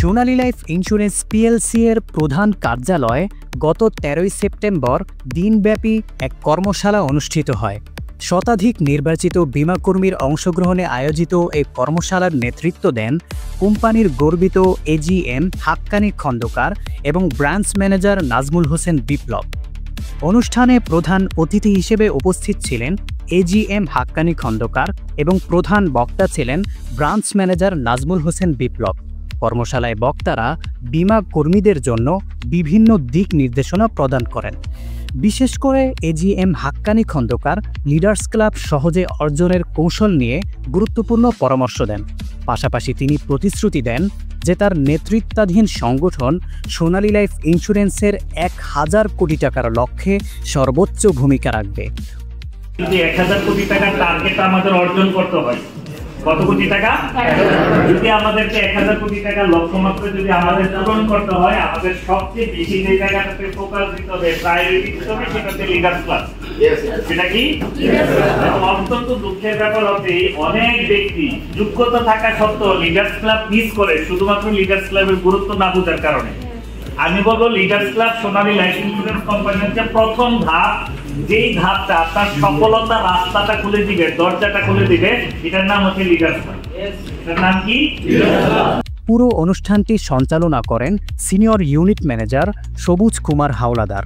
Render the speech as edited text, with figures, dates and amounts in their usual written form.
সোনালী life insurance PLC এর প্রধান কার্যালয়ে গত 13 সেপ্টেম্বর দিনব্যাপী এক কর্মশালা অনুষ্ঠিত হয়। শতাধিক নির্বাচিত বীমাকর্মীর অংশগ্রহণে আয়োজিত এই কর্মশালার নেতৃত্ব দেন কোম্পানির গর্বিত এজিএম হাক্কানী খন্দকার এবং ব্রাঞ্চ ম্যানেজার নাজমুল হোসেন বিপ্লব। অনুষ্ঠানে প্রধান অতিথি হিসেবে উপস্থিত ছিলেন এজিএম হাক্কানী খন্দকার এবং প্রধান বক্তা ছিলেন ব্রাঞ্চ ম্যানেজার নাজমুল হোসেন বিপ্লব। কর্মশালায় বক্তারা বীমা কর্মীদের জন্য বিভিন্ন দিক নির্দেশনা প্রদান করেন। বিশেষ করে AGM Haqqani Khandakar leaders club সহজে অর্জনের কৌশল নিয়ে গুরুত্বপূর্ণ পরামর্শ দেন। পাশাপাশি তিনি প্রতিশ্রুতি দেন যে তার নেতৃত্বাধীন সংগঠন সোনালী লাইফ ইন্স্যুরেন্সের 1000 কোটি টাকার লক্ষ্যে সর্বোচ্চ ভূমিকা রাখবে। যদি 1000 কোটি টাকার টার্গেট আমাদের অর্জন করতে হয়, কত কোটি টাকা? যদি আমাদেরকে 1000 কোটি টাকার লক্ষ্যমাত্রা যদি আমাদের পূরণ করতে হয়, আমাদের সবচেয়ে বেশি যে জায়গাটাতে ফোকাস দিতে হবে, প্রায়োরিটি দিতে হবে, সেটা হচ্ছে লিডার্স ক্লাব। সেটা কি? অত্যন্ত দুঃখের ব্যাপার হচ্ছে অনেক ব্যক্তি যোগ্যতা থাকা সত্ত্বেও লিডার্স ক্লাব মিস করে শুধুমাত্র লিডার্স ক্লাবের গুরুত্ব না বোঝার কারণে। আমি বলবো লিডার্স ক্লাব সোনালী লাইফ ইন্স্যুরেন্স কোম্পানির যে প্রথম ধাপ, যেই ধাপটা আপনার সফলতার রাস্তাটা খুলে দিবে, দরজাটা খুলে দিবে, এটার নাম হচ্ছে লিডার্স ক্লাব। এটার নাম কি? পুরো অনুষ্ঠানটি সঞ্চালনা করেন সিনিয়র ইউনিট ম্যানেজার সবুজ কুমার হাওলাদার।